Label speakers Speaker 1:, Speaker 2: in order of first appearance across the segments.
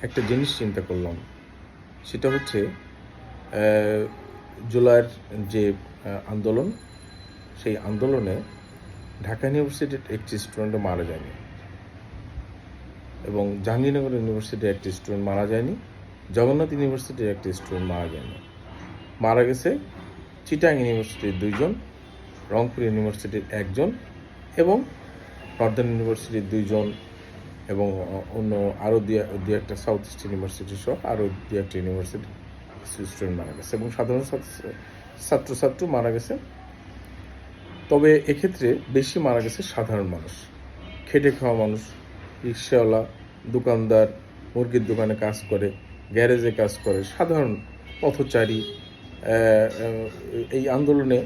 Speaker 1: একটা জিনিস চিন্তা করলাম, সেটা হচ্ছে জুলাইয়ের যে আন্দোলন, সেই আন্দোলনে ঢাকা ইউনিভার্সিটির একটি স্টুডেন্টও মারা যায়নি, এবং জাহাঙ্গীরনগর ইউনিভার্সিটির একটি স্টুডেন্ট মারা যায়নি, জগন্নাথ ইউনিভার্সিটির একটি স্টুডেন্ট মারা যায়নি। মারা গেছে চিটাং ইউনিভার্সিটির 2 জন, রংপুর ইউনিভার্সিটির 1 জন, এবং নর্দার্ন ইউনিভার্সিটির 2 জন, এবং অন্য আরও দু একটা সাউথ ইস্ট ইউনিভার্সিটি সহ আরও দু একটা ইউনিভার্সিটির স্টুডেন্ট মারা গেছে, এবং সাধারণ ছাত্রছাত্রী মারা গেছে। তবে এক্ষেত্রে বেশি মারা গেছে সাধারণ মানুষ, খেটে খাওয়া মানুষ, রিক্সাওয়ালা, দোকানদার, মুরগির দোকানে কাজ করে, গ্যারেজে কাজ করে, সাধারণ পথচারী। এই আন্দোলনে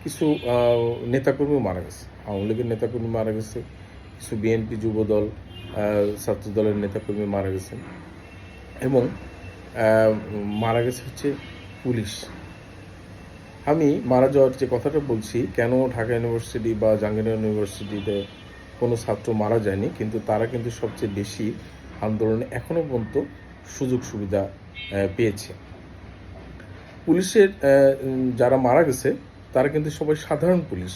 Speaker 1: কিছু নেতাকর্মীও মারা গেছে, আওয়ামী লীগের নেতাকর্মী মারা গেছে, কিছু বিএনপি যুবদল ছাত্র দলের নেতাকর্মী মারা গেছে, এবং মারা গেছে হচ্ছে পুলিশ। আমি মারা যাওয়ার যে কথাটা বলছি, কেন ঢাকা ইউনিভার্সিটি বা জাহাঙ্গীরনগর ইউনিভার্সিটিতে কোনো ছাত্র মারা যায়নি, কিন্তু তারা কিন্তু সবচেয়ে বেশি আন্দোলনে এখনও পর্যন্ত সুযোগ সুবিধা পেয়েছে। পুলিশের যারা মারা গেছে তারা কিন্তু সবাই সাধারণ পুলিশ,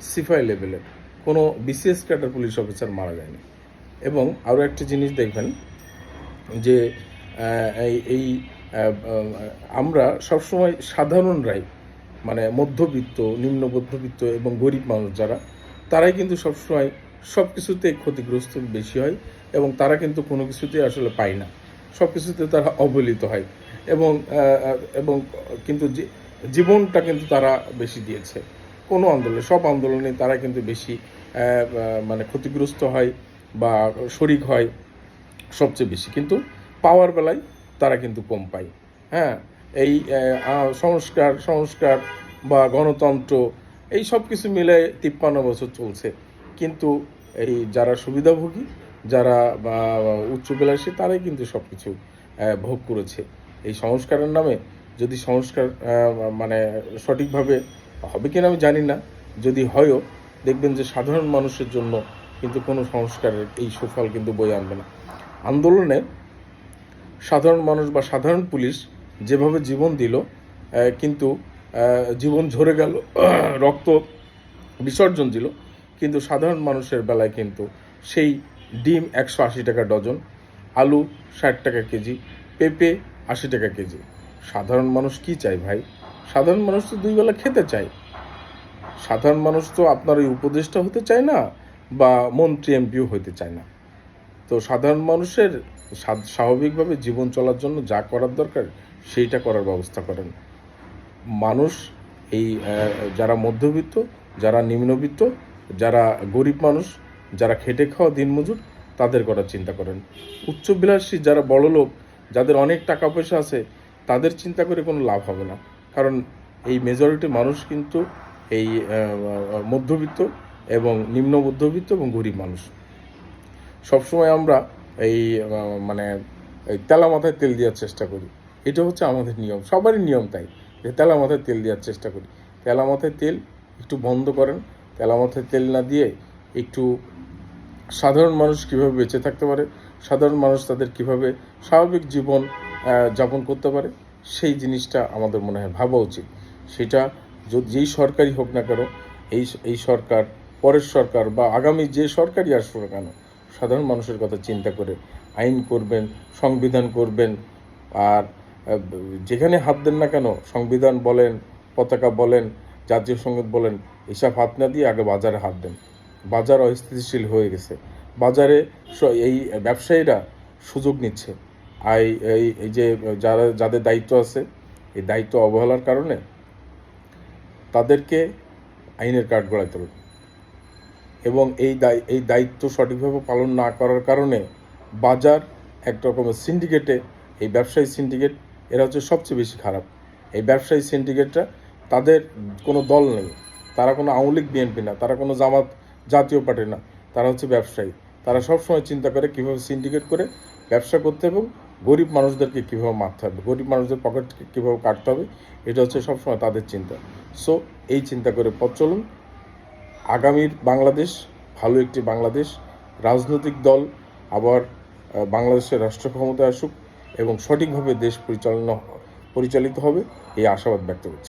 Speaker 1: সিপাই লেভেলের, কোনো বিসিএস ক্যাডার পুলিশ অফিসার মারা যায়নি। এবং আরও একটা জিনিস দেখবেন যে এই আমরা সবসময় সাধারণরাই, মানে মধ্যবিত্ত, নিম্ন মধ্যবিত্ত এবং গরিব মানুষ যারা, তারাই কিন্তু সবসময় সব কিছুতে ক্ষতিগ্রস্ত বেশি হয়, এবং তারা কিন্তু কোনো কিছুতে আসলে পায় না, সব কিছুতে তারা অবহেলিত হয়, এবং এবং কিন্তু জীবনটা কিন্তু তারা বেশি দিয়েছে কোনো আন্দোলনে, সব আন্দোলনে তারা কিন্তু বেশি মানে ক্ষতিগ্রস্ত হয় বা শরিক হয় সবচেয়ে বেশি, কিন্তু পাওয়ার বেলায় তারা কিন্তু কম পায়। হ্যাঁ, এই সংস্কার বা গণতন্ত্র, এই সব কিছু মিলে 53 বছর চলছে, কিন্তু এই যারা সুবিধাভোগী, যারা উচ্চবিলাসী, তারাই কিন্তু সব কিছু ভোগ করেছে। এই সংস্কারের নামে যদি সংস্কার মানে সঠিকভাবে হবে কিনা আমি জানি না, যদি হয়ও দেখবেন যে সাধারণ মানুষের জন্য কিন্তু কোনো সংস্কারের এই সুফল কিন্তু বয়ে আনবে না। আন্দোলনে সাধারণ মানুষ বা সাধারণ পুলিশ যেভাবে জীবন দিল, কিন্তু জীবন ঝরে গেল, রক্ত বিসর্জন দিল, কিন্তু সাধারণ মানুষের বেলায় কিন্তু সেই ডিম 180 টাকা ডজন, আলু 60 টাকা কেজি, পেঁপে 80 টাকা কেজি। সাধারণ মানুষ কি চায় ভাই? সাধারণ মানুষ তো 2 বেলা খেতে চায়। সাধারণ মানুষ তো আপনার ওই উপদেষ্টা হতে চায় না, বা মন্ত্রী এমপিও হতে চায় না। তো সাধারণ মানুষের স্বাভাবিকভাবে জীবন চলার জন্য যা করার দরকার সেইটা করার ব্যবস্থা করেন। মানুষ এই যারা মধ্যবিত্ত, যারা নিম্নবিত্ত, যারা গরিব মানুষ, যারা খেটে খাওয়া দিনমজুর, তাদের করার চিন্তা করেন। উচ্চবিলাসী যারা বড়লোক, যাদের অনেক টাকা পয়সা আছে, তাদের চিন্তা করে কোনো লাভ হবে না, কারণ এই মেজরিটি মানুষ কিন্তু এই মধ্যবিত্ত এবং নিম্ন মধ্যবিত্ত এবং গরিব মানুষ। সবসময় আমরা এই মানে এই তেলা মাথায় তেল দেওয়ার চেষ্টা করি, এটা হচ্ছে আমাদের নিয়ম, সবারই নিয়ম তাই, যে তেলা মাথায় তেল দেওয়ার চেষ্টা করি। তেলা মাথায় তেল একটু বন্ধ করেন, তেলা মাথায় তেল না দিয়ে একটু সাধারণ মানুষ কীভাবে বেঁচে থাকতে পারে, সাধারণ মানুষ তাদের কীভাবে স্বাভাবিক জীবন যাপন করতে পারে, সেই জিনিসটা আমাদের মনে হয় ভাবা উচিত। সেটা যেই সরকারই হোক না কেন, এই সরকার, পরের সরকার, বা আগামী যে সরকারই আসবে না কেন, সাধারণ মানুষের কথা চিন্তা করে আইন করবেন, সংবিধান করবেন। আর যেখানে হাত দেন না কেন, সংবিধান বলেন, পতাকা বলেন, জাতীয় সঙ্গীত বলেন, এসব হাত না দিয়ে আগে বাজারে হাত দেন। বাজার অস্থিতিশীল হয়ে গেছে, বাজারে এই ব্যবসায়ীরা সুযোগ নিচ্ছে। এই যে যাদের দায়িত্ব আছে, এই দায়িত্ব অবহেলার কারণে তাদেরকে আইনের কাঠগড়ায় তোলে, এবং এই দায়িত্ব সঠিকভাবে পালন না করার কারণে বাজার এক রকমের সিন্ডিকেটে, এই ব্যবসায়ী সিন্ডিকেট, এরা হচ্ছে সবচেয়ে বেশি খারাপ। এই ব্যবসায়ী সিন্ডিকেটরা, তাদের কোনো দল নেই, তারা কোনো আওয়ামী লীগ বিএনপি না, তারা কোনো জামাত জাতীয় পার্টি না, তারা হচ্ছে ব্যবসায়ী। তারা সবসময় চিন্তা করে কীভাবে সিন্ডিকেট করে ব্যবসা করতে, এবং গরিব মানুষদেরকে কীভাবে মারতে হবে, গরিব মানুষদের পকেটকে কীভাবে কাটতে হবে, এটা হচ্ছে সবসময় তাদের চিন্তা। সো এই চিন্তা করে পথ চলুন। আগামীর বাংলাদেশ ভালো একটি বাংলাদেশ। রাজনৈতিক দল আবার বাংলাদেশের রাষ্ট্র ক্ষমতায় আসুক এবং সঠিকভাবে দেশ পরিচালিত হবে এই আশাবাদ ব্যক্ত করছি।